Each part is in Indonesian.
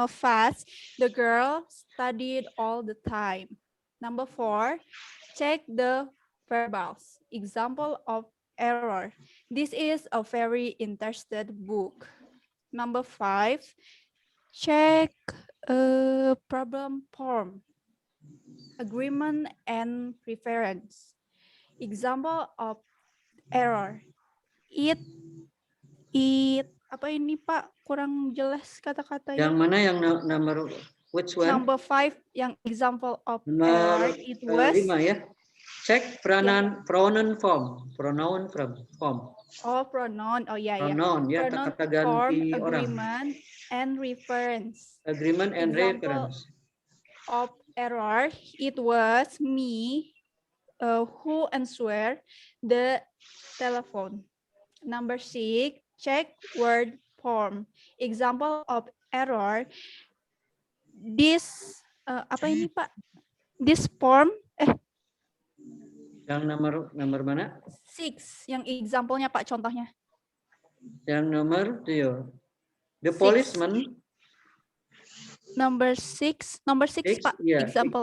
fast. The girl studied all the time. Number 4, check the verbals. Example of error. This is a very interested book. Number 5, check problem form. Agreement and reference. Example of error. It, apa ini Pak? Kurang jelas kata-katanya. Yang mana yang nomor which one? Number 5 yang example of Nomor error it was 5 ya. Cek pronoun form. Pronoun form. oh pronoun. Oh ya Pronoun ya, pronoun kata form, ganti orang. agreement and reference. Agreement and Example reference. of error, it was me who answered the telephone. Number 6, check word form. Example of error, this apa ini Pak? This form Yang nomor mana? 6 yang example-nya Pak, contohnya. Yang nomor 2. The Six. policeman. Number 6 Pak. Yeah. Example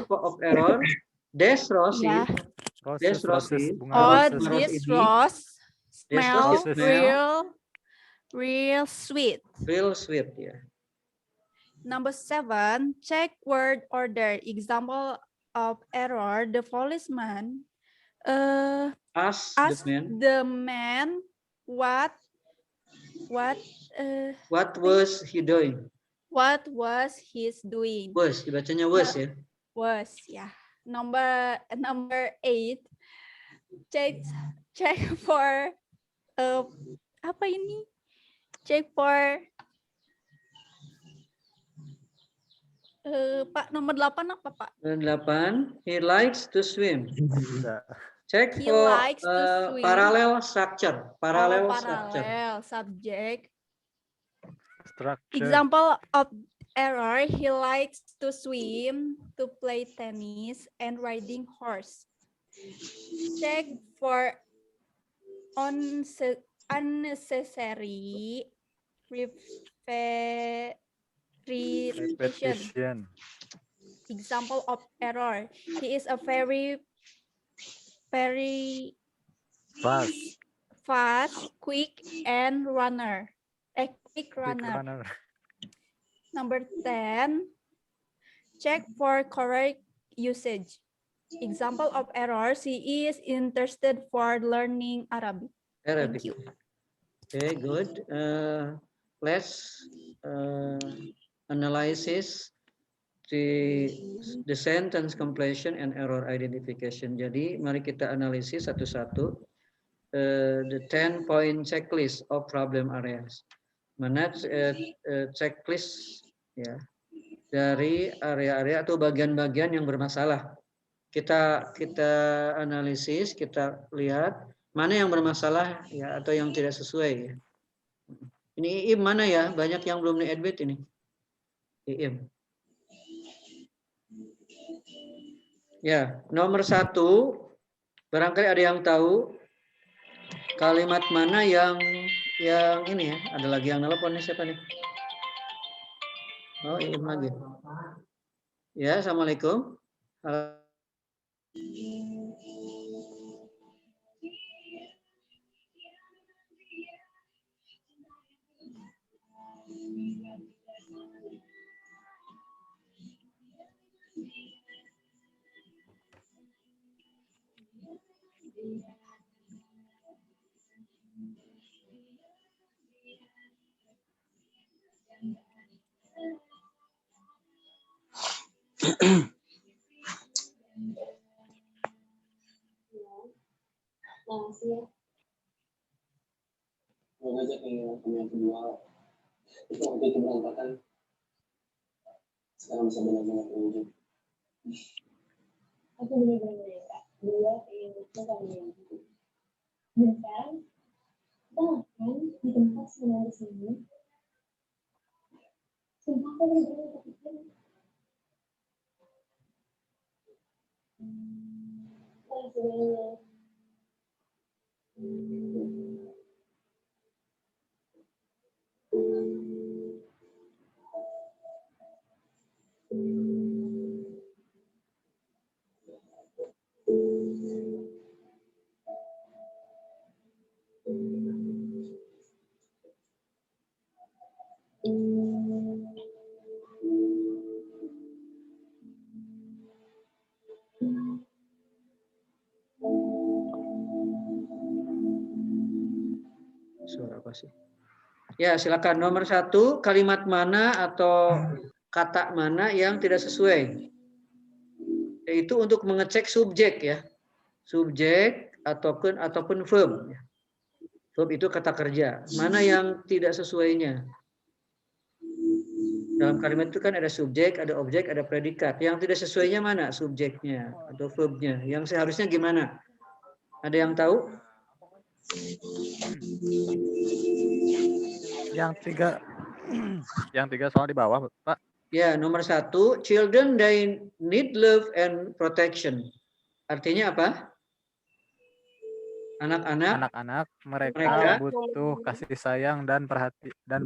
of error. Dash Rosie. Yeah. Dash Rosie. This rose smell real sweet. Real sweet ya. Number 7, check word order. Example of error, the policeman ask the man what was he doing? What was he doing? Was, dibacanya was ya. Was ya. Number 8, check for apa ini? Check for Pak, nomor 8 apa Pak? 8, he likes to swim. Check He for likes to swim. parallel structure. Parallel subject. Structure. Example of error, he likes to swim, to play tennis, and riding horse. Check for unnecessary repetition. Example of error, he is a very fast, quick runner. Number 10, check for correct usage. Example of errors, he is interested for learning Arabic. Thank you. Okay, good. Let's analysis the sentence completion and error identification. Jadi mari kita analisis satu-satu the 10-point checklist of problem areas. Mana checklist ya dari area-area atau bagian-bagian yang bermasalah. Kita analisis, kita lihat mana yang bermasalah ya atau yang tidak sesuai ya. Ini IIM mana ya? Banyak yang belum di-admit ini. IIM. Ya, nomor 1, barangkali ada yang tahu kalimat mana yang ini ya? Ada lagi yang nelpon nih, siapa nih? Oh, IIM lagi. Ya, assalamualaikum. Halo. Mengajak yang kedua itu waktu itu berantakan, sekarang bisa benar-benar terwujud. Aku benar-benar menyangka dia ingin mencoba yang itu. Dan sekarang kita makan di tempat semua di sini. Sumpah aku benar-benar kepikiran. Terima kasih. Suara apa sih? Ya, silakan. Nomor 1, kalimat mana atau kata mana yang tidak sesuai? Yaitu untuk mengecek subjek ya. Subjek ataupun verb. Verb itu kata kerja. Mana yang tidak sesuainya? Dalam kalimat itu kan ada subjek, ada objek, ada predikat. Yang tidak sesuainya mana? Subjeknya atau verbnya. Yang seharusnya gimana? Ada yang tahu? Yang tiga soal di bawah, Pak. Ya, nomor 1, children they need love and protection. Artinya apa? Anak-anak Anak-anak mereka Mereka butuh kasih sayang dan ya,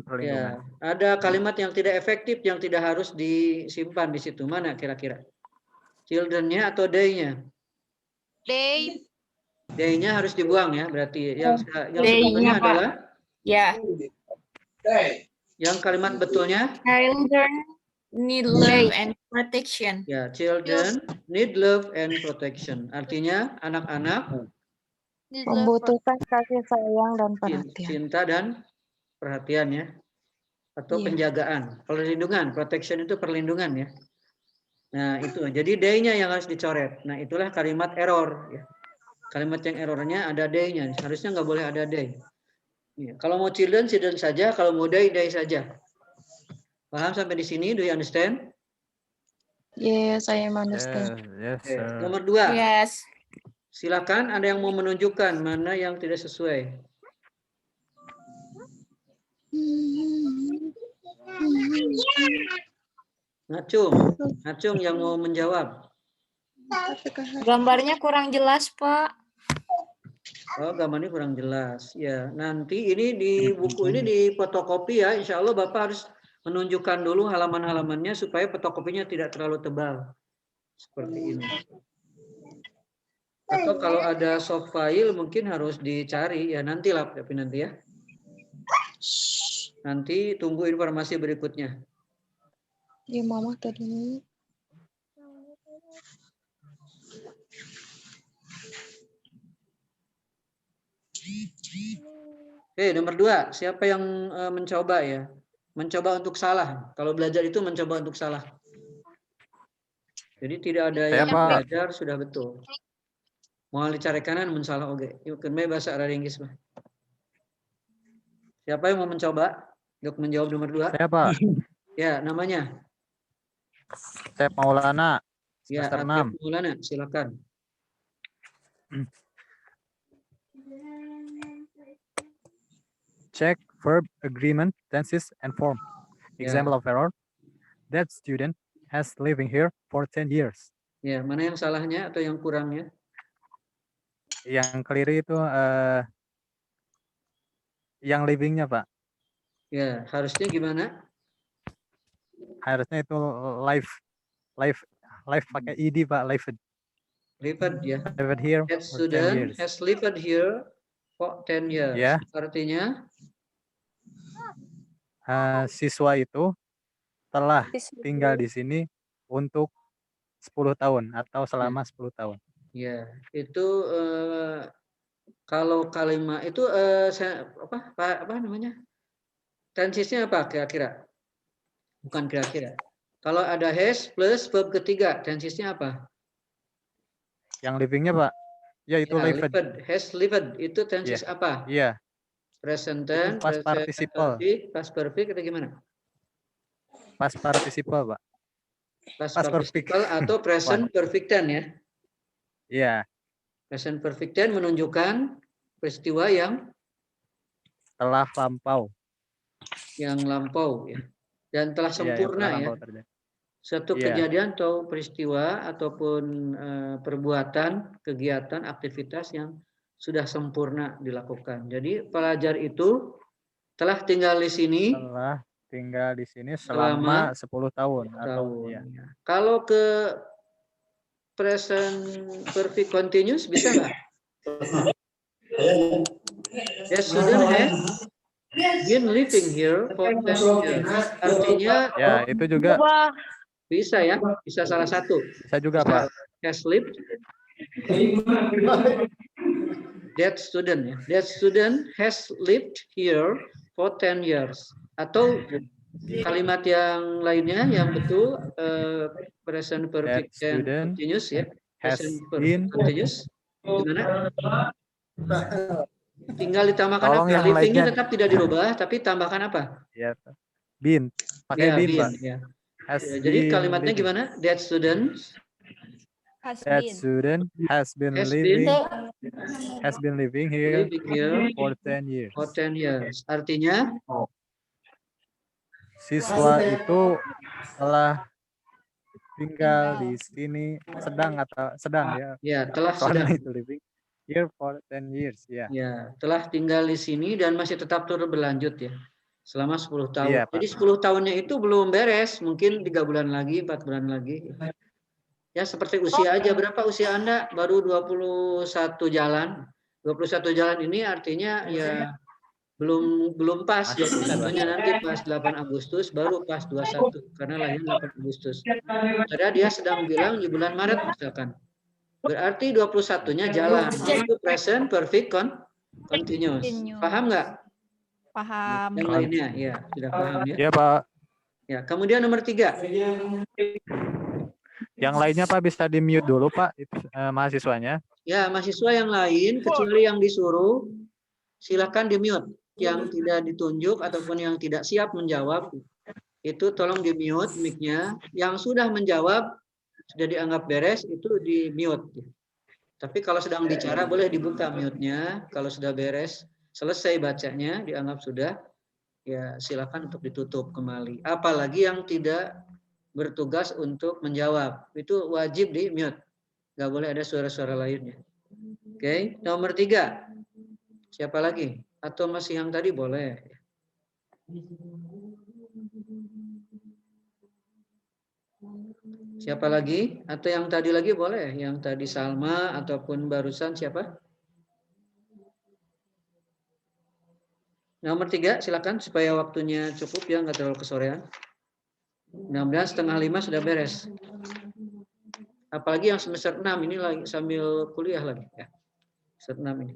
perlindungan. ada kalimat yang tidak efektif yang tidak harus disimpan di situ. Mana kira-kira? Children-nya atau they-nya? They. They-nya harus dibuang ya, berarti yang They-nya, betulnya Pak. adalah Ya. yang kalimat betulnya Children need love and protection. ya, children need love and protection. Artinya anak-anak Membutuhkan kasih sayang dan perhatian. cinta dan perhatian ya, atau Iya. penjagaan, perlindungan. Protection itu perlindungan ya. Nah itu, jadi they-nya yang harus dicoret. Nah itulah kalimat error ya. Kalimat yang errornya ada they-nya, harusnya nggak boleh ada they. Ya, kalau mau children saja, kalau mau they saja. Paham sampai di sini? Do you understand? Yes, I understand. Yes, Oke. sir. Nomor 2. Yes. Silakan, ada yang mau menunjukkan mana yang tidak sesuai. Ngacung yang mau menjawab. Gambarnya kurang jelas, Pak. Oh, gambarnya kurang jelas. Ya, nanti ini di buku ini di fotokopi ya. Insya Allah Bapak harus menunjukkan dulu halaman-halamannya supaya fotokopinya tidak terlalu tebal. Seperti ini. Atau kalau ada soft file mungkin harus dicari ya, nantilah tapi nanti ya. Nanti tunggu informasi berikutnya. Ya, Mama tadi. Oke, nomor 2. Siapa yang mencoba ya? Mencoba untuk salah. Kalau belajar itu mencoba untuk salah. Jadi tidak ada yang Pak. belajar sudah betul. Mau dicari kanan mensalah oke. Yuk bahasa Inggris mah. Siapa yang mau mencoba untuk menjawab nomor 2? Saya, Pak. Ya, namanya. Step Maulana. Ya, Semester Atep 6. Maulana, silakan. Check verb, agreement, tenses, and form. Example of error. That student has living here for 10 years. Ya, mana yang salahnya atau yang kurangnya? Yang keliru itu yang livingnya, Pak. Ya, harusnya gimana? Harusnya itu live pakai id, Pak. Lived Ya. here That for 10 student years. has lived here for 10 years. Ya. Artinya Siswa itu telah tinggal di sini untuk 10 tahun atau selama 10 tahun. ya, itu kalau kalimat itu apa namanya? Tensesnya apa kira-kira? Bukan kira-kira. Kalau ada has plus verb ketiga, tensesnya apa? Yang livingnya, Pak. Ya, itu Ya, lived. has lived itu tenses apa? Iya. Present tense, Past participle. past perfect atau gimana? Past participle, Pak. Past Past perfect. participle atau present perfect tense ya. Iya. Present perfect tense menunjukkan peristiwa yang Telah lampau. lampau ya. Dan telah Iya, yang sempurna telah ya. lampau terjadi. Suatu Iya. kejadian atau peristiwa ataupun perbuatan, kegiatan, aktivitas yang sudah sempurna dilakukan. Jadi pelajar itu telah tinggal di sini Telah tinggal di sini selama 10 tahun. Atau, ya. ya. Kalau ke present perfect continuous bisa nggak? Yes, student has been living here for 10 years. Artinya Ya, itu juga bisa ya, bisa salah satu. bisa juga, Bisa Pak. has lived. That student ya. That student has lived here for 10 years. Atau kalimat yang lainnya yang betul present perfect and student continuous ya. has Present been. perfect continuous. Gimana? Tinggal ditambahkan Tolong apa? yang Livingnya lainnya. tetap tidak dirubah, tapi tambahkan apa? Ya, been. Pakai Ya, been, been, Pak. ya. Has Ya, jadi been kalimatnya living. gimana? That student Has That been. student has been has living been living here living here for 10 years. for 10 years. Artinya Siswa itu telah tinggal di sini sedang ya. ya telah Soalnya sedang itu living here for 10 years ya. ya telah tinggal di sini dan masih tetap terus berlanjut ya selama 10 tahun. Iya, Pak. Jadi 10 tahunnya itu belum beres, mungkin 3 bulan lagi, 4 bulan lagi. Ya seperti usia aja, berapa usia Anda? Baru 21 jalan. 21 jalan ini artinya ya belum pas, 21-nya nanti pas 8 Agustus baru pas 21 karena lahirnya 8 Agustus. Karena dia sedang bilang di bulan Maret misalkan. Berarti 21-nya jalan. Itu present perfect continuous. Paham nggak? Paham. Yang lainnya ya, sudah paham ya. Iya, Pak. Ya, kemudian nomor 3. Yang lainnya Pak bisa di-mute dulu, Pak, itu mahasiswanya. Ya, mahasiswa yang lain kecuali yang disuruh silakan di-mute. Yang tidak ditunjuk ataupun yang tidak siap menjawab itu tolong di-mute mic-nya. Yang sudah menjawab sudah dianggap beres itu di-mute. Tapi kalau sedang bicara boleh dibuka mute-nya. Kalau sudah beres, selesai bacanya dianggap sudah, ya silakan untuk ditutup kembali. Apalagi yang tidak bertugas untuk menjawab, itu wajib di-mute. Nggak boleh ada suara-suara lainnya. Oke, nomor 3. Siapa lagi? Atau masih yang tadi boleh. Siapa lagi? Atau yang tadi lagi boleh. Yang tadi Salma ataupun barusan siapa? Nomor 3, silakan supaya waktunya cukup ya, nggak terlalu kesorean. 16:30 sudah beres. Apalagi yang semester 6 ini lagi sambil kuliah lagi ya. Semester 6 ini.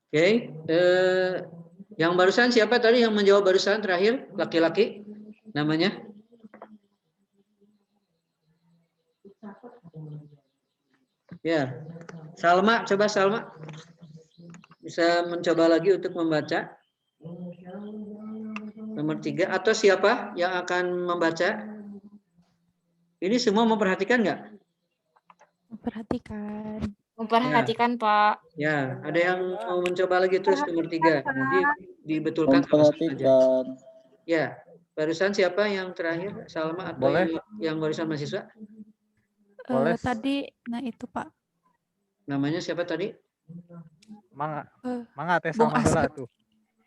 Oke, yang barusan siapa tadi yang menjawab barusan terakhir? Laki-laki namanya? Ya, Salma, coba Salma. Bisa mencoba lagi untuk membaca. Nomor 3, atau siapa yang akan membaca? Ini semua memperhatikan nggak? Memperhatikan. Memperhatikan, Pak. Ya, ada yang mau mencoba lagi terus nomor 3. Nanti dibetulkan sama saja. Ya, barusan siapa yang terakhir? Salma atau Boleh. yang barusan mahasiswa? Boleh. Tadi, nah itu Pak. Namanya siapa tadi? Mangga teh Bung sama heula Asep. tuh.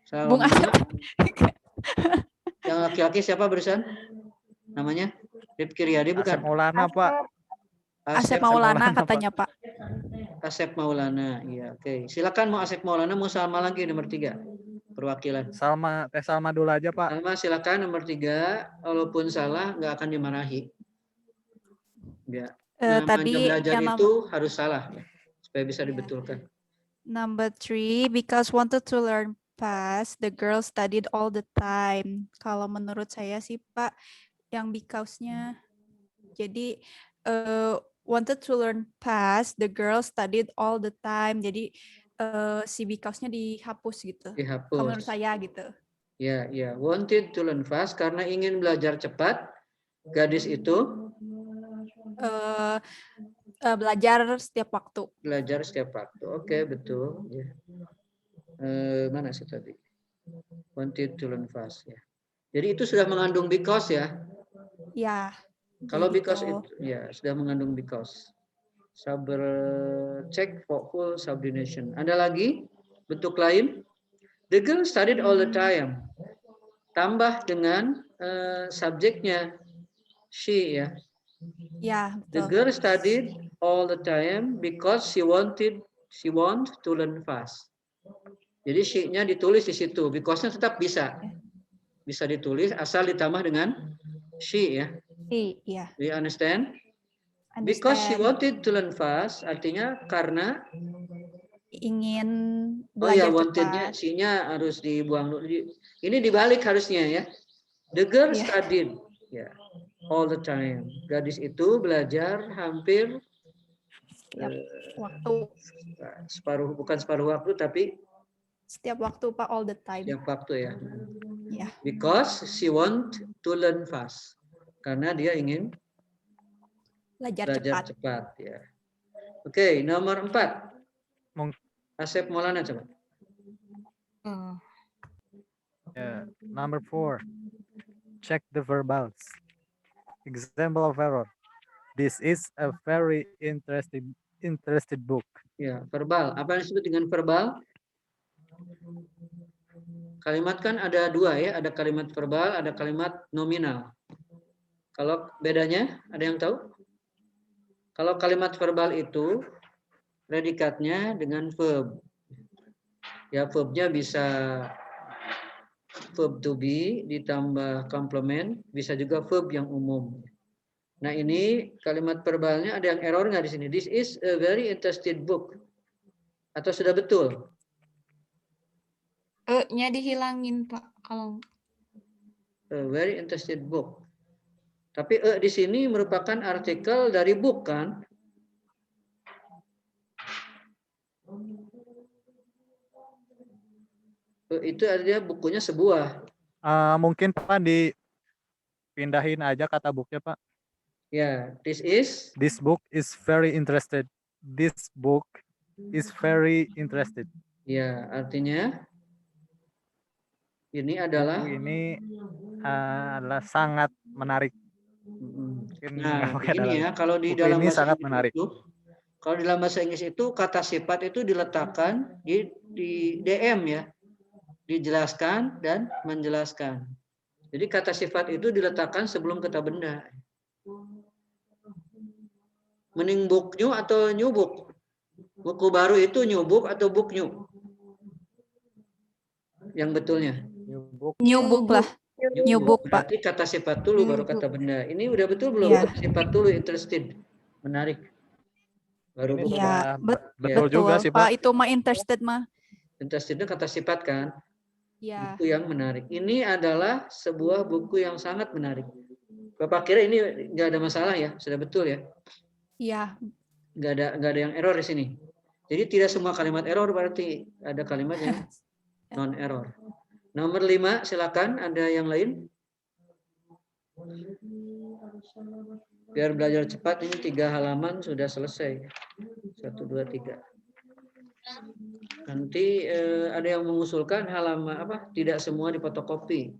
Salma. Bung Asep. Yang laki-laki siapa barusan? Namanya? Rifki Riyadi bukan? Asep Maulana, Pak. Asep Maulana katanya Pak. Asep Maulana, iya, oke. Silakan mau Asep Maulana, mau Salma lagi nomor 3 perwakilan. Salma dulu aja, Pak. Salma silakan nomor 3, walaupun salah nggak akan dimarahi. Ya. Tadi belajar yang itu harus salah ya, supaya bisa dibetulkan. Number 3, because wanted to learn fast, the girl studied all the time. Kalau menurut saya sih Pak, yang because-nya, jadi wanted to learn fast, the girl studied all the time. Jadi si because-nya dihapus gitu. Dihapus. Kalau menurut saya gitu. Ya, ya. Wanted to learn fast karena ingin belajar cepat. Gadis itu Belajar setiap waktu. belajar setiap waktu. Oke, betul. Ya. Mana sih tadi? Wanted to learn fast ya. Jadi itu sudah mengandung because ya. Ya. Kalau Jadi because gitu. itu ya sudah mengandung because. Check for full subordination. Ada lagi bentuk lain? The girl studied all the time. Tambah dengan subjeknya she ya. Ya, The betul. girl studied all the time because she want to learn fast. Jadi she-nya ditulis di situ, because-nya tetap bisa. Bisa ditulis asal ditambah dengan she ya. Iya. Do you understand? Because she Understand. wanted to learn fast, artinya karena Ingin oh ya, belajar wantednya, cepat. she-nya harus dibuang dulu. Ini dibalik harusnya ya. The girl Iya. studied ya, all the time. Gadis itu belajar hampir Setiap waktu. bukan separuh waktu, tapi Setiap waktu, Pak, all the time. setiap waktu ya. Ya. Because she want to learn fast. Karena dia ingin Belajar cepat ya. Oke, nomor 4. Mung- Asep Maulana coba. Number 4. Check the verbals. Example of error. This is a very interested book. Ya, verbal. Apa yang disebut dengan verbal? Kalimat kan ada dua ya, ada kalimat verbal, ada kalimat nominal. Kalau bedanya, ada yang tahu? Kalau kalimat verbal itu predikatnya dengan verb. Ya, verbnya bisa verb to be ditambah komplement, bisa juga verb yang umum. Nah, ini kalimat verbalnya ada yang error nggak di sini? This is a very interested book. Atau sudah betul? E-nya dihilangin, Pak. Kalau A very interested book. Tapi di sini merupakan artikel dari book kan? Itu artinya bukunya sebuah. Mungkin Pak dipindahin aja kata booknya Pak. Ya, this book is very interested. This book is very interested. Ya, artinya ini adalah buku ini adalah sangat menarik. Nah, begini ya, kalau di dalam ini bahasa sangat Inggris menarik. itu, kalau di dalam bahasa Inggris itu kata sifat itu diletakkan di DM ya, dijelaskan dan menjelaskan. Jadi kata sifat itu diletakkan sebelum kata benda. Mending book new atau new book? Buku baru itu new book atau book new? Yang betulnya? New book lah. New book, Pak. Berarti kata sifat dulu baru kata benda. Ini udah betul belum? Iya. Kata sifat dulu menarik. Menarik. Baru Ini book. Iya, betul juga sih Pak. Itu mah interested mah. Interestednya kata sifat kan? Ya. Buku yang menarik. Ini adalah sebuah buku yang sangat menarik. Bapak kira ini nggak ada masalah ya? Sudah betul ya? Iya. Nggak ada yang error di sini. Jadi tidak semua kalimat error, berarti ada kalimat yang non error. Nomor 5, silakan. Ada yang lain? Biar belajar cepat, ini 3 halaman sudah selesai. 1, 2, 3. Nanti ada yang mengusulkan halaman apa? Tidak semua difotokopi.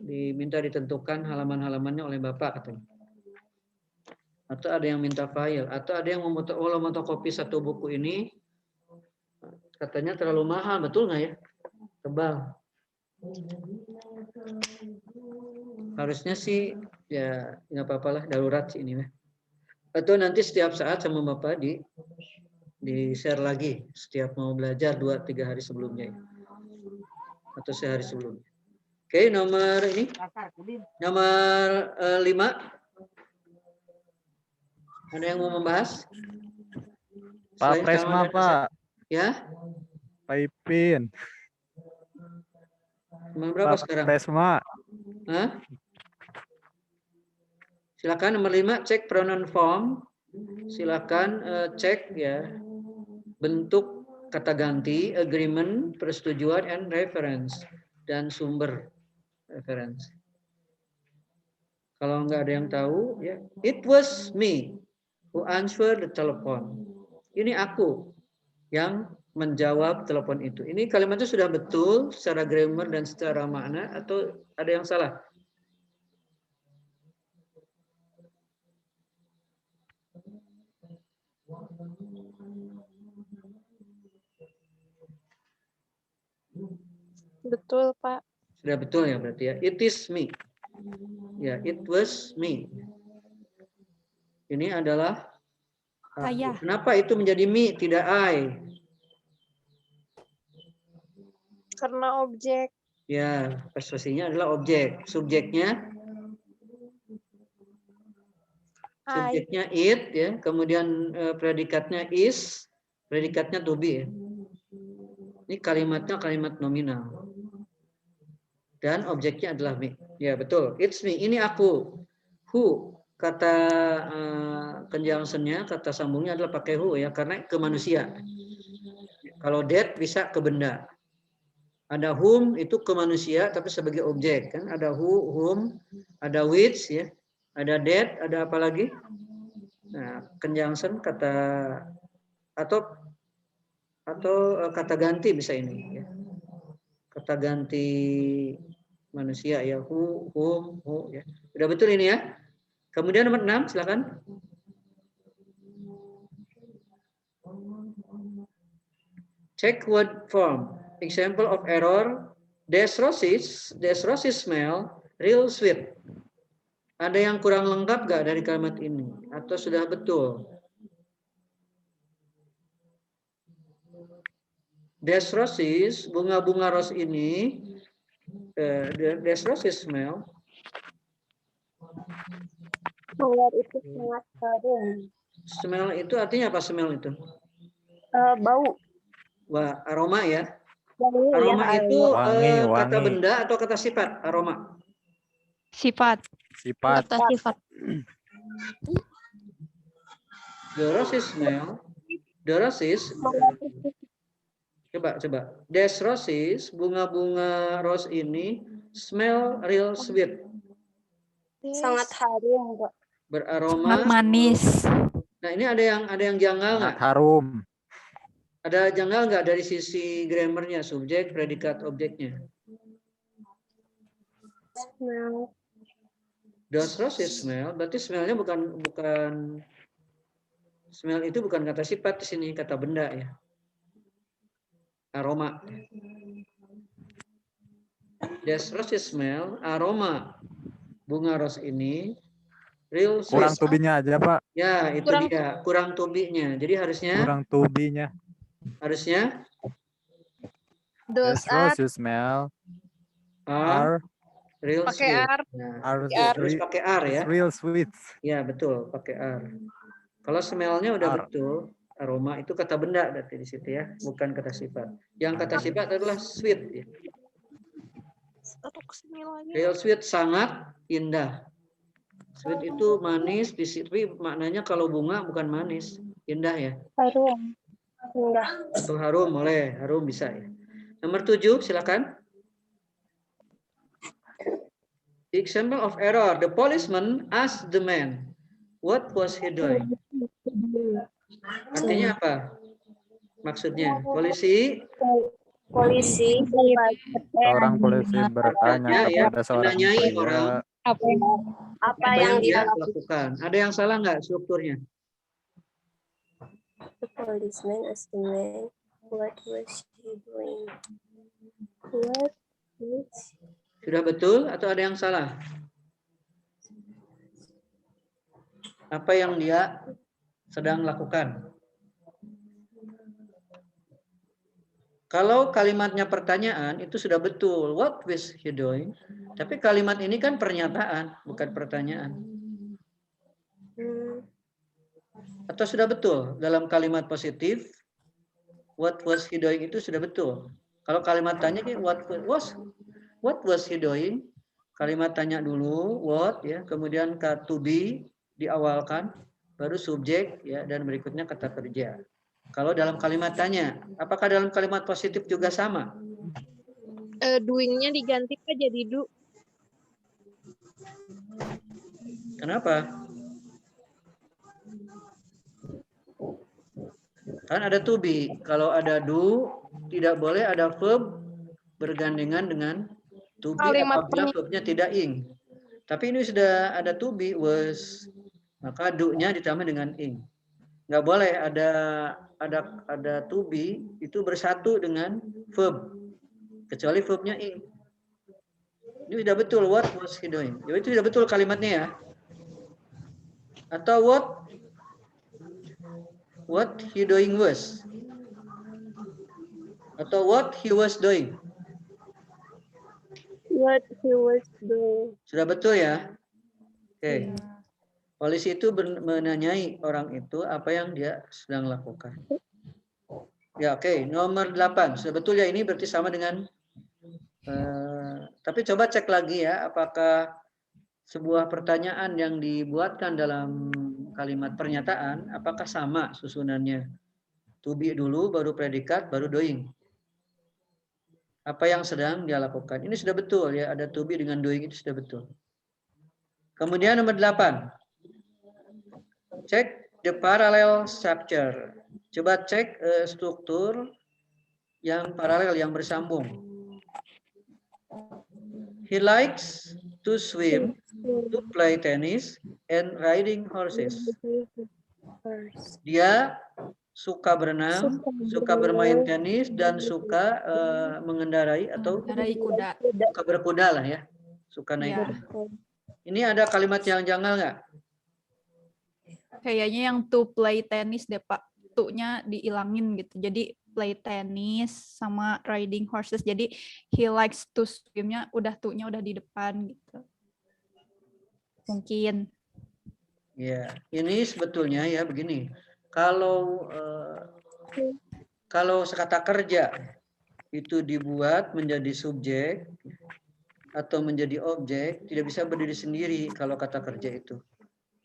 Diminta ditentukan halaman-halamannya oleh Bapak katanya. Atau ada yang minta file, atau ada yang fotokopi satu buku ini katanya terlalu mahal, betul nggak ya? Tebal. Harusnya sih ya nggak apa-apa lah, darurat sih ini ya. Atau nanti setiap saat sama Bapak di share lagi setiap mau belajar 2-3 hari sebelumnya ya. Atau sehari sebelumnya. Oke, nomor ini. Nomor 5. Ada yang mau membahas? Pak Presma, Pak. Ya? Pak Ipin. Nomor berapa Pak sekarang? Presma. Hah? Silakan nomor 5, cek pronoun form. Silakan cek ya bentuk kata ganti, agreement, persetujuan, and reference, dan sumber reference. Kalau nggak ada yang tahu, ya, it was me who answered the telephone. Ini aku yang menjawab telepon itu. Ini kalimat itu sudah betul secara grammar dan secara makna atau ada yang salah? Betul, Pak. Sudah betul ya berarti ya. It is me. Ya, it was me. Ini adalah Saya. Kenapa itu menjadi me tidak I? Karena objek. Ya, posisinya adalah objek. Subjeknya it ya, kemudian predikatnya is, predikatnya to be ya. Ini kalimatnya kalimat nominal. Dan objeknya adalah me. Ya, betul. It's me. Ini aku. Who kata conjunction-nya, kata sambungnya adalah pakai who ya, karena ke manusia. Kalau that bisa ke benda. Ada whom itu ke manusia tapi sebagai objek kan. Ada who, whom, ada which ya. Ada that, ada apa lagi? Nah, conjunction kata atau kata ganti bisa ini ya. Kata ganti manusia ya, who, whom, who ya. Udah betul ini ya. Kemudian nomor 6 silakan. Check word form. Example of error. There's roses smell real sweet. Ada yang kurang lengkap gak dari kalimat ini? Atau sudah betul? There's roses, bunga-bunga ros ini, there's roses smell. Mawar itu sangat harum. Smell itu artinya apa smell itu? Bau. Wah, aroma ya. Wangi, Aroma ya, itu Wangi, kata wangi. benda atau kata sifat? Aroma. Sifat. Sifat. Kata sifat. The roses smell. The roses. Coba. There's roses, bunga-bunga ros ini smell real sweet. sangat harum, Pak. Beraroma. Sangat manis. Nah, ini ada yang janggal Sangat nggak? harum. Ada janggal nggak dari sisi grammarnya, subjek, predikat, objeknya? Smell. Those roses smell, berarti smellnya bukan smell itu bukan kata sifat di sini, kata benda ya. Aroma. Those roses smell, aroma bunga ros ini real sweet. Kurang tubinya aja, Pak. Ya, itu dia, kurang tubinya. Jadi harusnya Kurang tubinya. Those Those roses smell are real pakai sweet. R. Nah, are harus pakai R ya. real sweet. Ya, betul, pakai R. Kalau smell-nya udah R. betul, aroma itu kata benda berarti di situ ya, bukan kata sifat. Yang kata sifat adalah sweet ya. Real sweet sangat indah. Sweet itu manis, tapi maknanya kalau bunga bukan manis, indah ya. Harum. Indah. Atau harum, boleh, harum bisa ya. Nomor 7, silakan. Example of error. The policeman asked the man, what was he doing? Artinya apa? Maksudnya, polisi Seorang polisi bertanya ya, kepada seorang menanyai pria, orang apa yang yang dia dia lakukan. Ada yang salah nggak strukturnya? The policeman asked the man, what was he doing? What was Sudah betul atau ada yang salah? Apa yang dia sedang lakukan? Kalau kalimatnya pertanyaan itu sudah betul. What was he doing? Tapi kalimat ini kan pernyataan, bukan pertanyaan. Atau sudah betul dalam kalimat positif, what was he doing itu sudah betul. Kalau kalimat tanya, what was he doing? Kalimat tanya dulu, what ya, kemudian to be diawalkan, baru subjek ya, dan berikutnya kata kerja. Kalau dalam kalimat tanya, apakah dalam kalimat positif juga sama? Doing-nya diganti Pak jadi do. Kenapa? Kan ada to be. Kalau ada do, tidak boleh ada verb bergandengan dengan to be Kalimat apabila verbnya tidak ing. Tapi ini sudah ada to be, was, maka do-nya ditambah dengan ing. Nggak boleh ada to be itu bersatu dengan verb, kecuali verbnya ing. Ini sudah betul, what was he doing? Jadi itu sudah betul kalimatnya ya. Atau what he doing was. Atau what he was doing. what he was doing. Sudah betul ya? Oke. Polisi itu menanyai orang itu apa yang dia sedang lakukan. Ya, oke. Nomor 8. Sudah betul ya, ini berarti sama dengan tapi coba cek lagi ya, apakah sebuah pertanyaan yang dibuatkan dalam kalimat pernyataan, apakah sama susunannya? To be dulu, baru predikat, baru doing. Apa yang sedang dia lakukan. Ini sudah betul ya, ada to be dengan doing itu sudah betul. Kemudian nomor 8. Cek the parallel structure. Coba cek struktur yang paralel, yang bersambung. He likes to swim, to play tennis, and riding horses. Dia suka berenang, suka bermain tenis, dan suka mengendarai atau Dari kuda. suka berkuda lah ya. Suka naik Ya. kuda. Ini ada kalimat yang janggal nggak? Kayaknya yang to play tennis deh Pak. Tu-nya diilangin gitu. Jadi play tennis sama riding horses. Jadi he likes to swim-nya udah tu-nya udah di depan gitu. Mungkin. Ya, ini sebetulnya ya begini. Kalau kata kerja itu dibuat menjadi subjek atau menjadi objek, tidak bisa berdiri sendiri kalau kata kerja itu.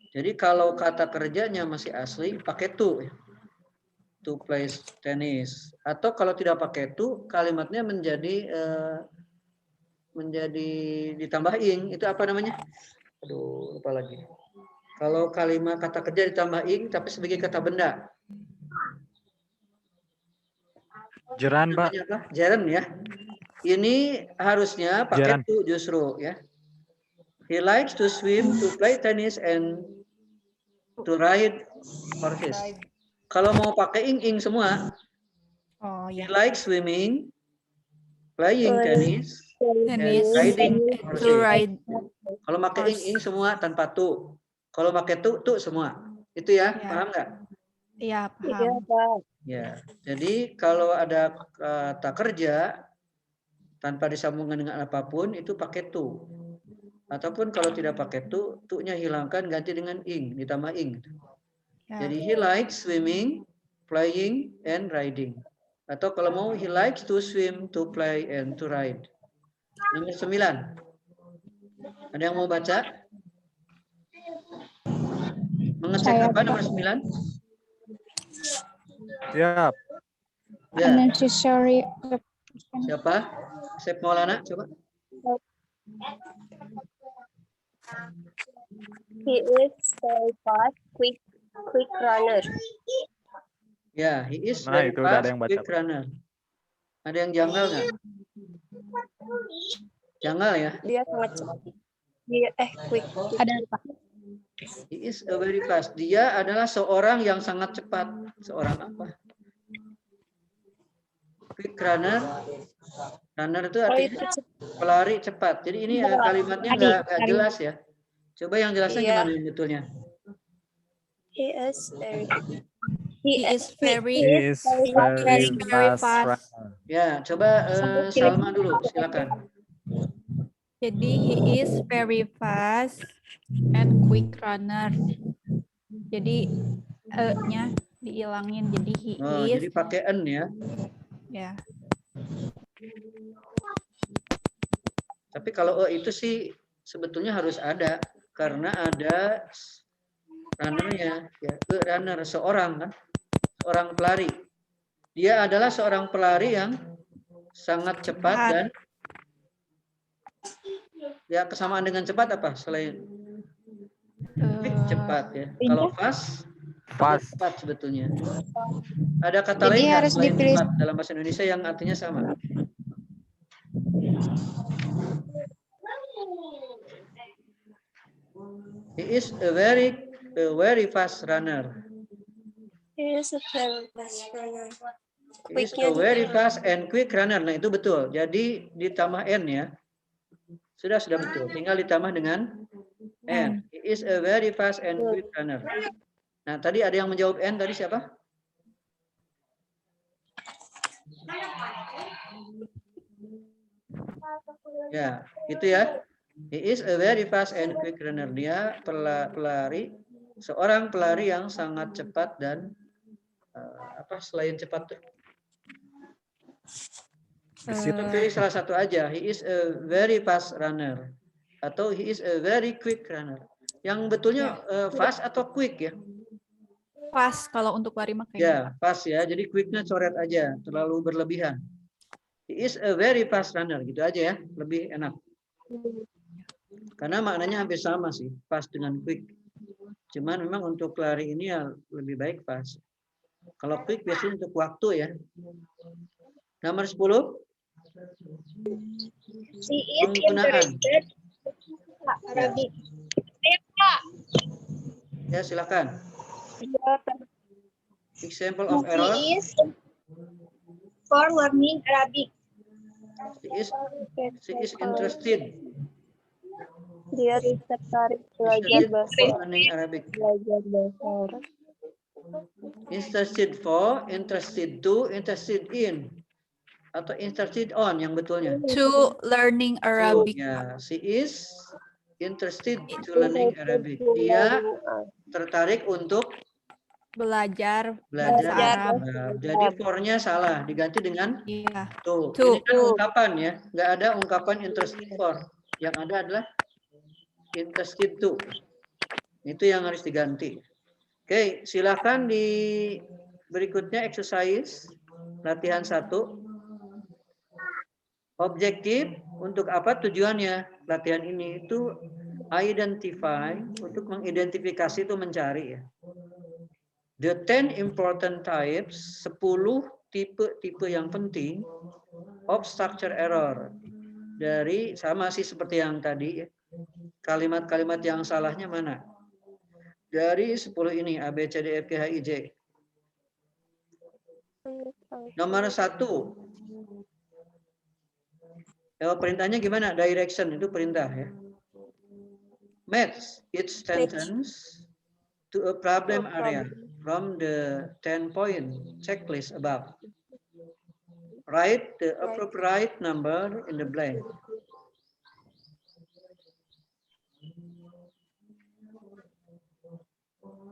Jadi kalau kata kerjanya masih asli, pakai to play tennis. Atau kalau tidak pakai to, kalimatnya menjadi ditambah ing. Itu apa namanya? Aduh, lupa lagi. Kalau kalimat kata kerja ditambah ing, tapi sebagai kata benda. Jeran, Pak. Namanya apa? Jaren ya. Ini harusnya pakai Jaran. to justru ya. He likes to swim, to play tennis, and to ride horses. Kalau mau pakai ing semua, Oh he ya. likes swimming, playing tennis, and Tennis. riding To horses. ride. Kalau pakai ing semua tanpa to. Kalau pakai to semua. Itu ya, Ya. paham nggak? Iya, Iya, paham. Pak. Ya. Jadi kalau ada kata kerja tanpa disambungkan dengan apapun itu pakai to. Ataupun kalau tidak pakai to-nya hilangkan, ganti dengan ing, ditambah ing. Ya. Jadi he likes swimming, playing, and riding. Atau kalau mau he likes to swim, to play, and to ride. Nomor 9. Ada yang mau baca? Mengecek apa nomor 9? Siap. Ya, Unnecessary siapa? Sep Maulana, coba. He is very fast, quick runner. Ya, he is Nah, very itu udah ada fast, yang baca. quick runner. Ada yang janggal nggak? Janggal ya? Dia sangat cepat. Dia quick. ada Pak. He is a very fast. Dia adalah seorang yang sangat cepat. Seorang apa? Quick runner. Runner itu artinya pelari cepat. Jadi ini kalimatnya nggak jelas ya. Coba yang jelasnya Iya. gimana yang betulnya? He is very He is very He is very fast. fast. Ya, coba Salma dulu, silakan. Jadi he is very fast and quick runner. Jadi nya diilangin jadi he Oh, is jadi pakai en ya. ya. Tapi kalau itu sih sebetulnya harus ada karena ada runnernya ya, runner seorang kan, seorang pelari. Dia adalah seorang pelari yang sangat cepat dan ya kesamaan dengan cepat apa selain quick cepat ya. Kalau fast Fast. Cepat sebetulnya. Ada kata Jadi lain nggak harus selain dipilih. cepat dalam bahasa Indonesia yang artinya sama? He is a very fast runner. He is a very fast and quick runner. Nah, itu betul. Jadi ditambah N ya. Sudah betul. Tinggal ditambah dengan N. He is a very fast and quick runner. Nah, tadi ada yang menjawab N tadi siapa? Ya, itu ya. He is a very fast and quick runner. Dia pelari, seorang pelari yang sangat cepat dan selain cepat tuh? Kita pilih salah satu aja. He is a very fast runner atau he is a very quick runner. Yang betulnya fast atau quick ya? Fast kalau untuk lari makanya. Ya, fast ya. Jadi quicknya coret aja, terlalu berlebihan. He is a very fast runner, gitu aja ya, lebih enak. Karena maknanya hampir sama sih, fast dengan quick. Cuman memang untuk lari ini ya lebih baik fast. Kalau quick biasanya untuk waktu ya. Nomor 10. She is interested Arabic. Ya, silakan. Example of error. She is for learning Arabic. She is interested. Dia tertarik belajar bahasa learning Arabic. Interested for, interested to, interested in, atau interested on yang betulnya. To learning Arabic. Ya, she is interested to learning Arabic. Dia tertarik untuk belajar Arab. Jadi for-nya salah, diganti dengan to. Ini kan ungkapan ya, nggak ada ungkapan interested for. Yang ada adalah interested to. Itu yang harus diganti. Oke, silakan di berikutnya exercise latihan 1. Objektif untuk apa tujuannya latihan ini itu identify, untuk mengidentifikasi itu mencari ya. The 10 important types, 10 tipe yang penting of structure error. Dari sama sih seperti yang tadi ya. Kalimat-kalimat yang salahnya mana? Dari 10 ini A, B, C, D, E, F, G, H, I, J. Nomor 1. Perintahnya gimana? Direction itu perintah ya. Match each sentence to a problem area from the 10-point checklist above. Write the appropriate number in the blank.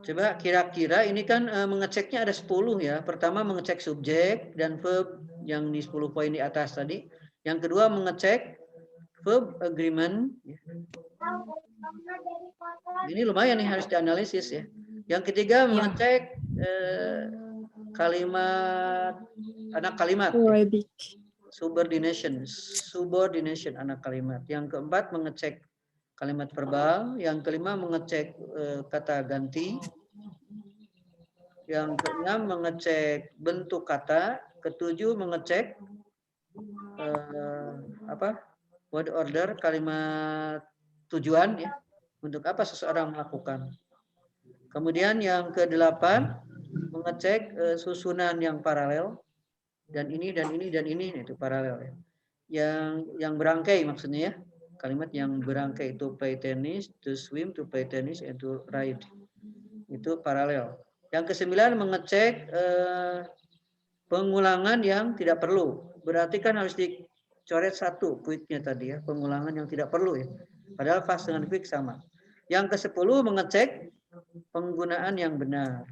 Coba kira-kira ini kan mengeceknya ada 10 ya. Pertama mengecek subjek dan verb yang di 10 poin di atas tadi. Yang kedua mengecek verb agreement. Ini lumayan nih harus dianalisis ya. Yang ketiga mengecek kalimat anak kalimat. Subordination anak kalimat. Yang keempat mengecek kalimat verbal, yang kelima mengecek kata ganti, yang keenam mengecek bentuk kata, ketujuh mengecek word order, kalimat tujuan ya, untuk apa seseorang melakukan. Kemudian yang kedelapan mengecek susunan yang paralel, dan ini itu paralel ya. Yang berangkai maksudnya ya. Kalimat yang berangkai to play tennis, to swim, to play tennis, and to ride. Itu paralel. Yang ke-9 mengecek pengulangan yang tidak perlu. Berarti kan harus dicoret satu quicknya tadi ya. Pengulangan yang tidak perlu ya. Padahal fast dengan quick sama. Yang ke-10 mengecek penggunaan yang benar.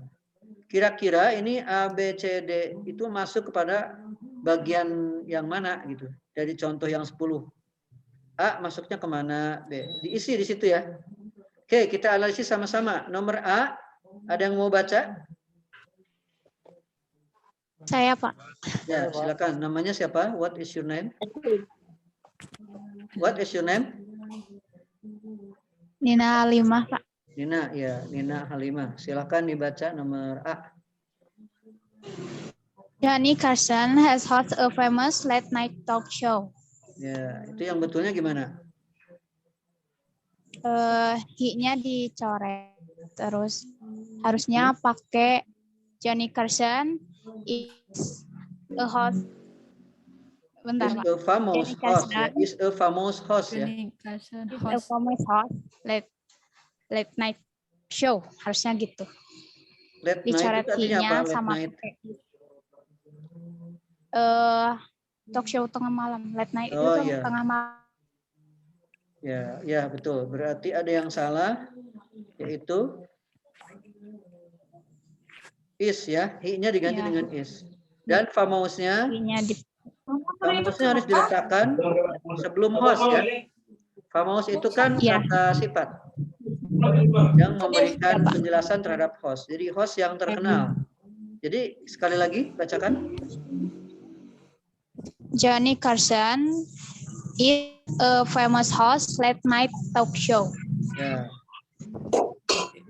Kira-kira ini A, B, C, D itu masuk kepada bagian yang mana gitu. Dari contoh yang 10. A masuknya kemana? B. Diisi di situ ya. Oke, kita analisis sama-sama. Nomor A, ada yang mau baca? Saya, Pak. Ya, silakan. Namanya siapa? What is your name? What is your name? Nina Halimah, Pak. Nina, ya, Nina Halimah. Silakan dibaca nomor A. Johnny Carson has hosted a famous late night talk show. Ya, itu yang betulnya gimana? He-nya dicoret. Terus harusnya pakai Johnny Carson is a host. Bentar, Is Pak. a famous Johnny host, ya. Carson Is a famous host, ya. Johnny Carson is a host. famous host late night show. Harusnya gitu. Late night Dicoret itu artinya he-nya apa? Late sama night. pakai talk show tengah malam. Late night itu Oh, iya. tengah malam. Ya, ya betul. Berarti ada yang salah, yaitu is, ya. He-nya diganti Ya. dengan is. Dan famous-nya, He-nya di famous-nya harus diletakkan sebelum host, ya. Famous itu kan Iya. kata sifat yang memberikan penjelasan terhadap host. Jadi host yang terkenal. Jadi sekali lagi bacakan. Johnny Carson is a famous host late night talk show. Ya.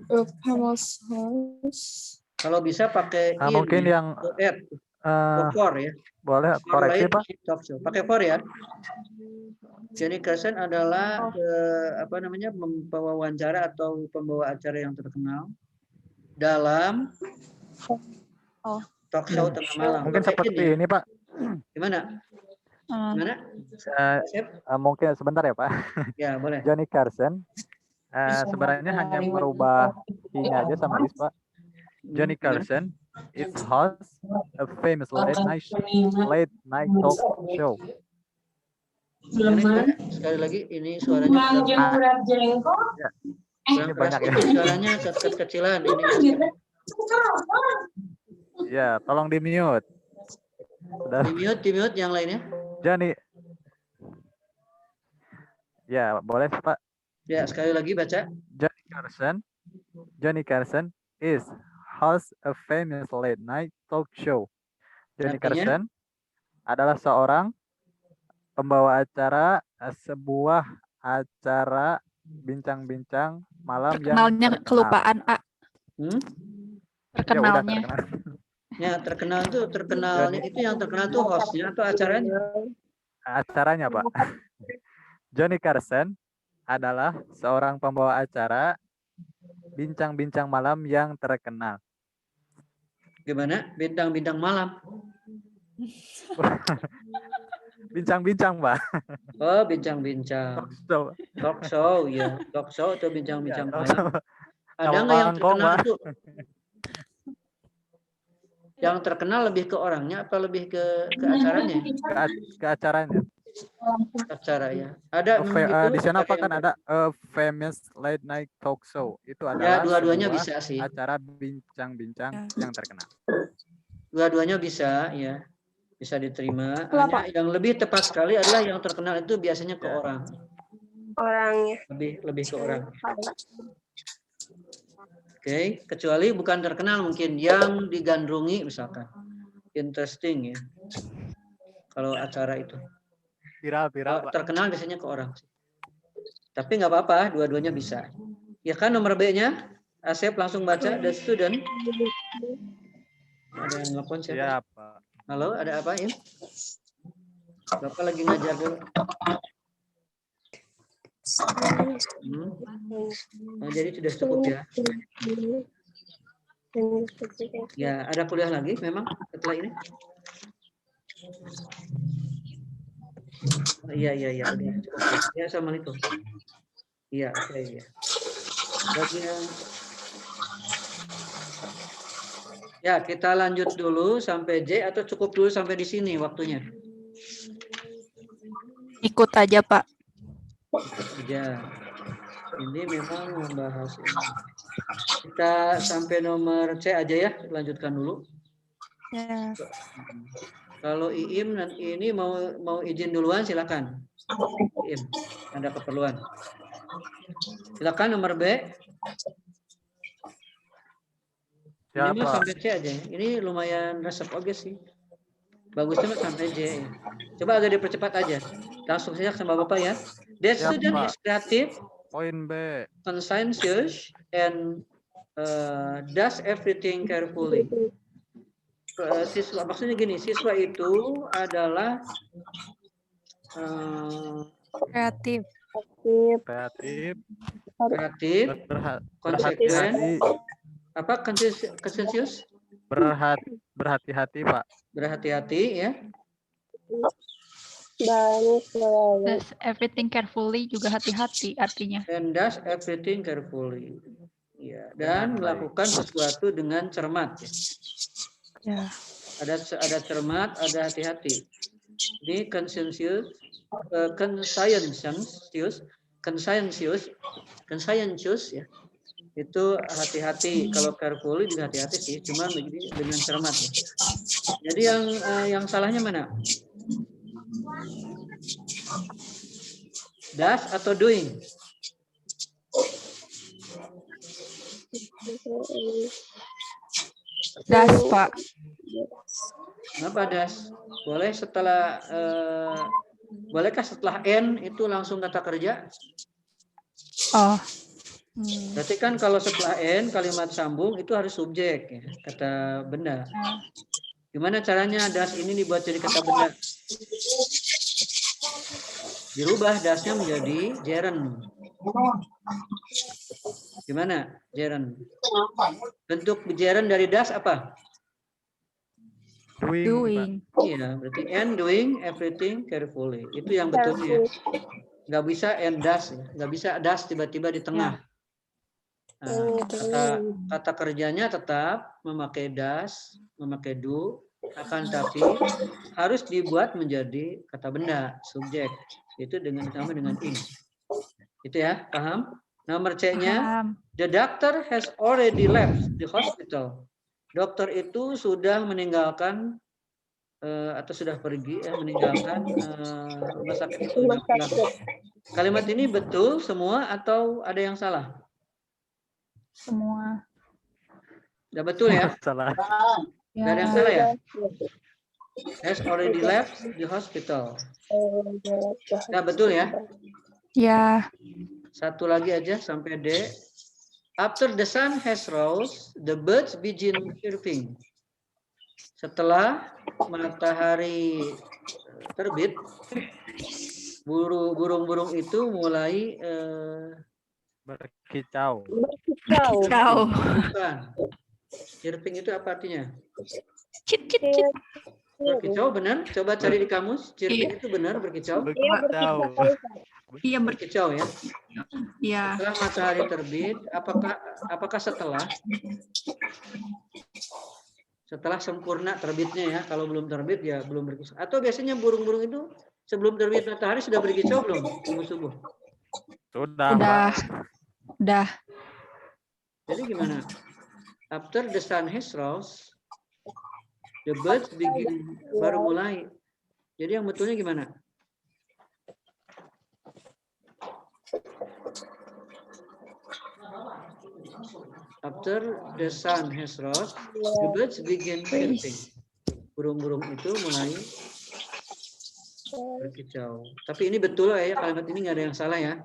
A famous host. Kalau bisa pakai Mungkin ya. yang Atau add, atau for, ya. boleh For koreksi late Pak. talk show. Pakai for, ya. Johnny Carson adalah pewawancara atau pembawa acara yang terkenal dalam talk show tengah malam. Mungkin Pakai seperti ya. ini Pak. Gimana? Gimana? Mungkin sebentar ya Pak. Ya, boleh. Johnny Carson sebenarnya hanya merubah he-nya aja sama is Pak. Johnny Carson is host a famous late night talk show. Sekali lagi ini suaranya Ini banyak ya. Suaranya kecilan ini. Ya, tolong di mute. Di mute yang lainnya. Johnny. Ya, boleh Pak. Ya, sekali lagi baca. Johnny Carson is host a famous late night talk show. Johnny Artinya? Carson adalah seorang pembawa acara sebuah acara bincang-bincang malam Terkenalnya yang kelupaan A. Terkenalnya. Ya, terkenalnya itu yang terkenal tuh hostnya atau acaranya? Acaranya, Pak. Johnny Carson adalah seorang pembawa acara bincang-bincang malam yang terkenal. Gimana? Bintang-bintang malam. Bincang-bincang, Pak. Oh, bincang-bincang. Talk show, ya. Talk show atau bincang-bincang malam. Ada nggak yang terkenal itu? Yang terkenal lebih ke orangnya atau lebih ke acaranya? Ke acaranya. Acara, ya. Ada Di sana Pak kan ada famous late night talk show. Itu adalah ya, dua-duanya bisa sih. Acara bincang-bincang yang terkenal. Dua-duanya bisa, ya. Bisa diterima. Hanya yang lebih tepat sekali adalah yang terkenal itu biasanya ke orang. Orangnya. Lebih ke orang. Oke, kecuali bukan terkenal mungkin yang digandrungi misalkan. Interesting, ya. Kalau acara itu. Viral, Pak. Terkenal biasanya ke orang. Tapi nggak apa-apa, dua-duanya bisa. Ya kan nomor B-nya? Asep langsung baca, the student. Ada yang nelfon siapa? Iya, Pak. Halo, ada apa ya? Bapak lagi ngajar dulu. Oh, jadi sudah cukup ya? Ya, ada kuliah lagi memang setelah ini? Oh, iya, udah cukup. Ya, assalamualaikum. Iya, oke, ya. Bagian. Ya, kita lanjut dulu sampai J atau cukup dulu sampai di sini waktunya? Ikut aja, Pak. Ya, ini memang membahas ini. Kita sampai nomor C aja ya, lanjutkan dulu. Ya. Kalau Iim ini mau izin duluan silakan. Iim, ada keperluan. Silakan nomor B. Ini mah sampai C aja. Ini lumayan resep oke sih. Bagusnya mah sampai J. Coba agak dipercepat aja. Langsung saja sama Bapak ya. The student is creative Poin B. Conscientious and does everything carefully. Siswa, maksudnya gini, siswa itu adalah Kreatif. Kreatif. kreatif, konsekuen, Berhati-hati. apa konsensus? Berhati-hati, Pak. Berhati-hati ya. Does everything carefully juga hati-hati artinya. And does everything carefully. Ya, dan melakukan sesuatu dengan cermat. Ya. Ada cermat, ada hati-hati. Ini conscientious ya. Itu hati-hati. Kalau carefully juga hati-hati sih, cuma dengan cermat ya. Jadi yang salahnya mana? Does atau doing? Das, Pak. Kenapa das? Bolehkah setelah N itu langsung kata kerja? Oh. Berarti kan kalau setelah N kalimat sambung itu harus subjek ya, kata benda. Gimana caranya das ini dibuat jadi kata benda? Dirubah dasnya menjadi gerund. Gimana gerund? Bentuk gerund dari das apa? Doing. Iya, berarti and doing everything carefully. Itu yang betul ya. Nggak bisa and does, nggak bisa das tiba-tiba di tengah. Nah, kata kerjanya tetap memakai does, memakai do, akan tapi harus dibuat menjadi kata benda, subjek. Itu ditambah dengan in. Itu ya, paham? Nomor C-nya, the doctor has already left the hospital. Dokter itu sudah meninggalkan atau sudah pergi meninggalkan rumah sakit itu. Kalimat ini betul semua atau ada yang salah? Semua. Udah betul ya? Salah. Gak ada yang salah ya? Has already left the hospital. Udah betul ya? Ya. Satu lagi aja sampai D. After the sun has rose, the birds begin chirping. Setelah matahari terbit, burung-burung itu mulai Berkicau. Kicau. bukan. Chirping itu apa artinya? Cit, cit, cit. Berkicau benar? Coba cari di kamus. Chirping itu benar berkicau? Berkicau. Iya, Berkicau ya. Iya. Setelah matahari terbit, apakah setelah sempurna terbitnya ya? Kalau belum terbit ya belum berkicau. Atau biasanya burung-burung itu sebelum terbit matahari sudah berkicau belum? Subuh-subuh. Sudah. Udah. Jadi gimana? After the sun has rose, the birds begin, baru mulai. Jadi yang betulnya gimana? After the sun has rose, the birds begin chirping. Burung-burung itu mulai berkicau. Tapi ini betul ya, kalimat ini nggak ada yang salah ya.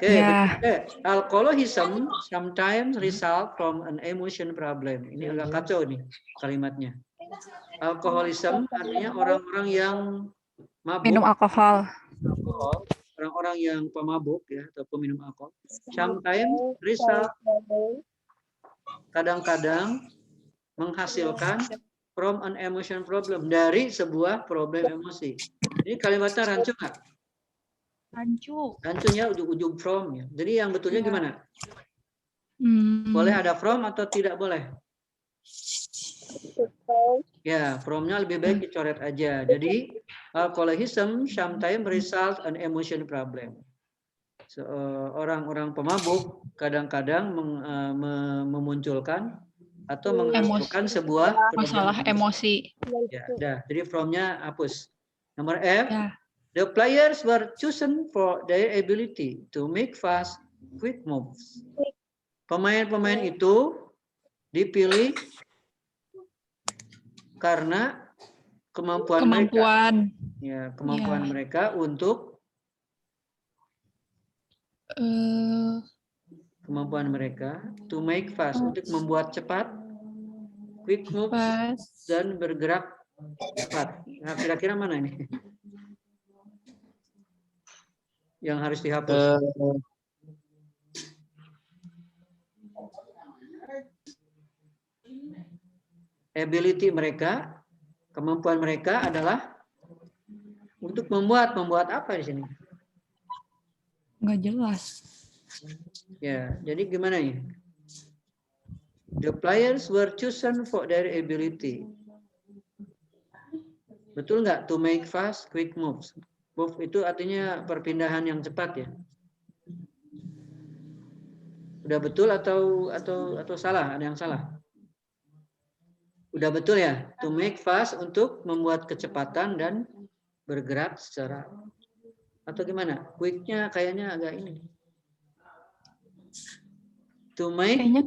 Oke, alcoholism sometimes result from an emotion problem. Ini agak kacau nih kalimatnya. Alcoholism artinya orang-orang yang mabuk. Minum alkohol. Orang-orang yang pemabuk ya atau peminum alkohol. Sometimes result, kadang-kadang menghasilkan from an emotion problem, dari sebuah problem emosi. Ini kalimatnya rancu nggak? Rancu. Rancunya ujung-ujung from ya. Jadi yang betulnya gimana? Boleh ada from atau tidak boleh? Ya, from-nya lebih baik dicoret aja. Jadi alcoholism sometimes result an emotion problem. Orang-orang pemabuk kadang-kadang memunculkan atau menghasilkan sebuah masalah emosi. Ya, dah. Jadi from-nya hapus. Nomor F. Ya. The players were chosen for their ability to make fast, quick moves. Pemain-pemain itu dipilih karena kemampuan mereka. Ya, kemampuan mereka untuk Kemampuan mereka to make fast, untuk membuat cepat, quick moves, Fast. dan bergerak cepat. Nah, kira-kira mana ini yang harus dihapus? Ability mereka, kemampuan mereka adalah untuk membuat apa di sini? Nggak jelas. Ya, jadi gimana ya? The players were chosen for their ability. Betul nggak? To make fast, quick moves. Move itu artinya perpindahan yang cepat ya. Udah betul atau salah? Ada yang salah? Udah betul ya? To make fast, untuk membuat kecepatan dan bergerak secara, atau gimana? Quick-nya kayaknya agak ini. To make, Kayaknya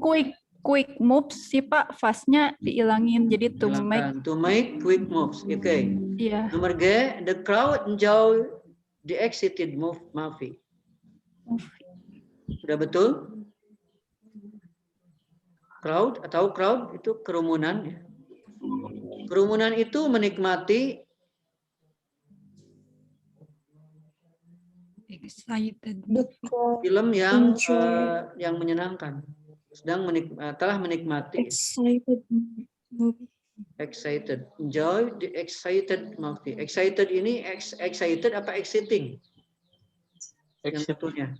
quick moves sih Pak, fast-nya diilangin jadi to make quick moves. Oke. iya. Nomor G, the crowd enjoy the excited movie. Sudah betul? Crowd itu kerumunan ya. Kerumunan itu menikmati Excited. film yang menyenangkan. Telah menikmati. Excited. Enjoy the excited movie. Excited ini excited apa exciting? Yang betulnya.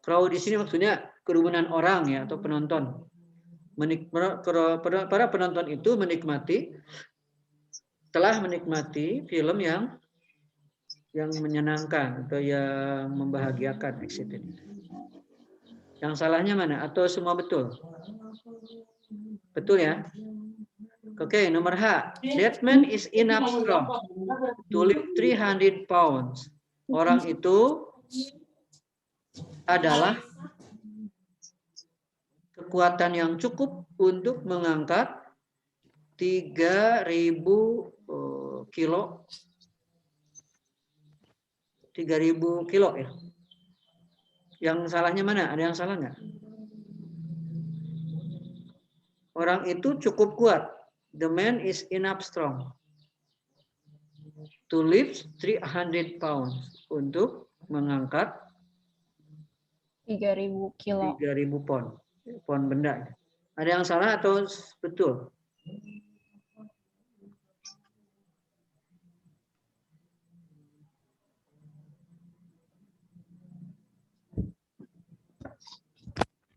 Crowd di sini maksudnya kerumunan orang ya, atau penonton. Para penonton itu telah menikmati film yang menyenangkan atau yang membahagiakan, excited. Yang salahnya mana? Atau semua betul? Betul ya? Oke, nomor H. That man is enough strong to lift 300 pounds. Orang itu adalah kekuatan yang cukup untuk mengangkat 3.000 kilo. 3.000 kilo ya. Yang salahnya mana? Ada yang salah nggak? Orang itu cukup kuat. The man is enough strong to lift 300 pounds. Untuk mengangkat 3.000 kilo. 3.000 pon benda. Ada yang salah atau betul?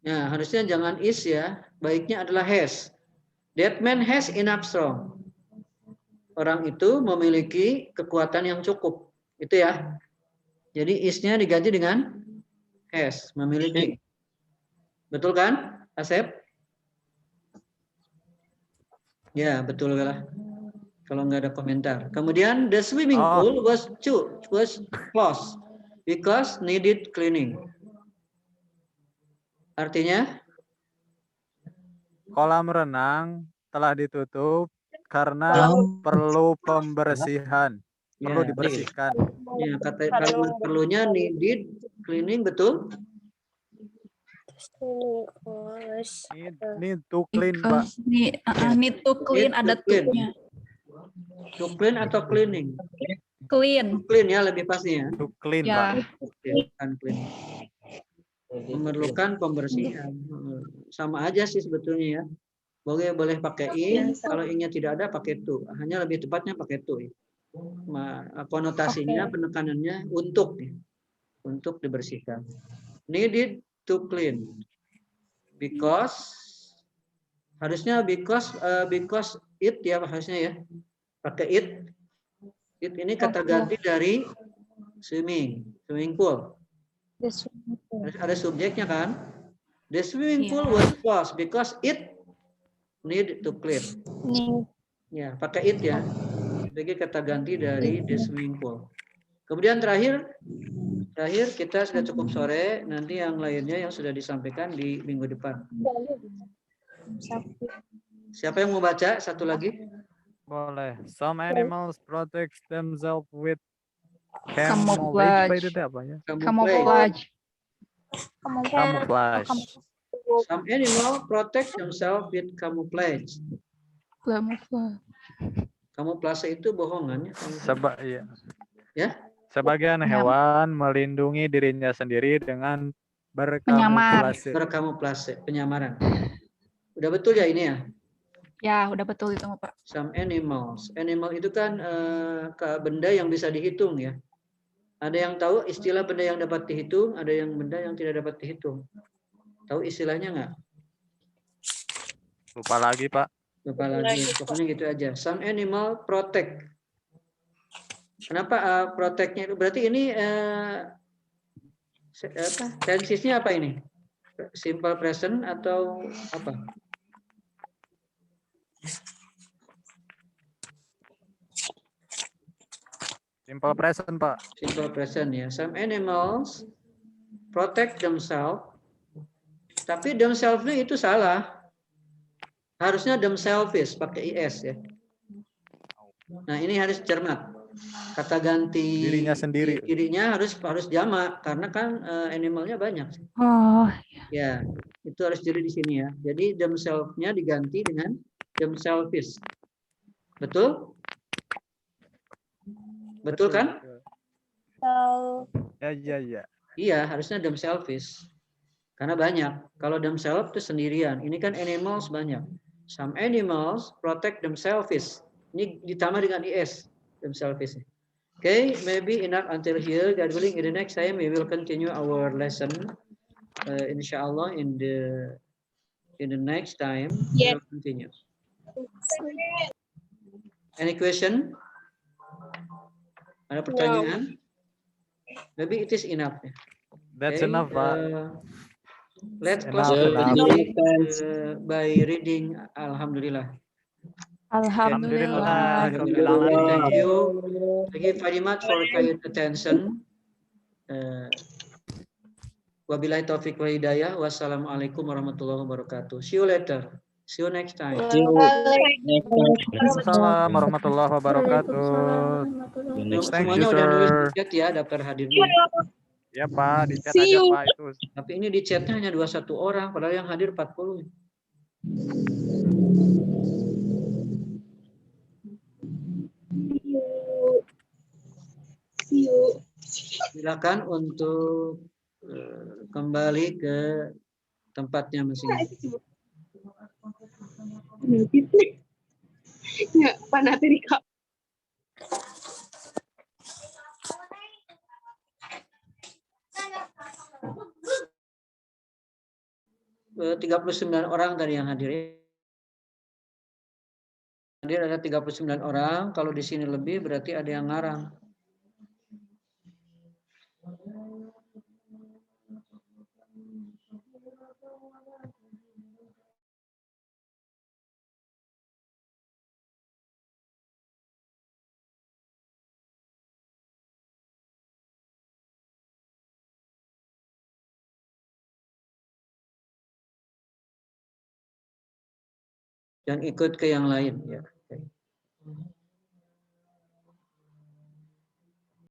Nah, harusnya jangan is ya. Baiknya adalah has. That man has enough strong. Orang itu memiliki kekuatan yang cukup. Itu ya. Jadi is-nya diganti dengan has, memiliki. Betul kan, Asep? Ya, betul lah. Kalau nggak ada komentar. Kemudian the swimming pool was closed because needed cleaning. Artinya? Kolam renang telah ditutup karena perlu pembersihan. Perlu dibersihkan. Ya, kata kalimat perlunya needed cleaning, betul? Need to clean, Pak. Need to clean, ada to-nya. To clean atau cleaning? Clean. Clean ya, lebih pastinya. To clean, Ya. Pak. Bukan clean. Memerlukan pembersihan. Sama aja sih sebetulnya ya. Boleh pakai in, kalau innya tidak ada pakai to. Hanya lebih tepatnya pakai to. Konotasinya, penekanannya untuk dibersihkan. Needed to clean. Because harusnya because it ya harusnya ya. Pakai it. It ini kata ganti dari swimming pool. Ada subjeknya kan? The swimming pool was closed because it need to clean. Ya, pakai it ya. Sebagai kata ganti dari the swimming pool. Kemudian terakhir kita sudah cukup sore. Nanti yang lainnya yang sudah disampaikan di minggu depan. Siapa yang mau baca? Satu lagi? Boleh. Some animals protect themselves with Camouflage Pak, itu teh apanya? Camouflage. Camouflage. Some animal protect themselves with camouflage. Camouflage. Kamuflase itu bohongan ya. Iya. Ya? Sebagian hewan melindungi dirinya sendiri dengan berkamuflase. Berkamuflase, penyamaran. Udah betul ya ini ya? Ya, udah betul itu Pak. Some animals. Animal itu kan benda yang bisa dihitung ya. Ada yang tahu istilah benda yang dapat dihitung, ada yang benda yang tidak dapat dihitung. Tahu istilahnya nggak? Lupa lagi Pak. Lupa lagi. Pokoknya gitu aja. Some animal protect. Kenapa protect-nya itu? Berarti ini tensisnya apa ini? Simple present atau apa? Simple present Pak. Simple present ya. Some animals protect themselves. Tapi themselves-nya itu salah. Harusnya themselves pakai is ya. Nah, ini harus cermat. Kata ganti Dirinya sendiri. dirinya harus jamak karena kan animalnya banyak. Oh, Ya, itu harus jadi di sini ya. Jadi themselves-nya diganti dengan themselves. Betul? Betul kan? Ya. Iya, harusnya themselves. Karena banyak. Kalau themselves itu sendirian. Ini kan animals banyak. Some animals protect themselves. Ini ditambah dengan is, themselves. Okay, maybe enough until here. God willing, in the next time we will continue our lesson. Inshallah, in the next time we will continue. Any question? Ada pertanyaan? Maybe it is enough. That's Okay, enough Pak. Let's Enough, close enough. by reading Alhamdulillah. Alhamdulillah. Thank you. Thank you very much for kind attention. Wabillahi taufiq wa hidayah. Wassalamualaikum warahmatullahi wabarakatuh. See you later. See you next time. Assalamualaikum warahmatullahi wabarakatuh. Thank Semuanya you, udah nulis sir. di chat ya daftar hadirnya. Ya Pak, di chat aja Pak itu. Tapi ini di chatnya hanya 21 orang, padahal yang hadir 40. Silakan untuk kembali ke tempatnya masing-masing. Ya, panati di kap. Eh, 39 orang tadi yang hadir. Hadir ada 39 orang. Kalau di sini lebih berarti ada yang ngarang. Dan ikut ke yang lain ya.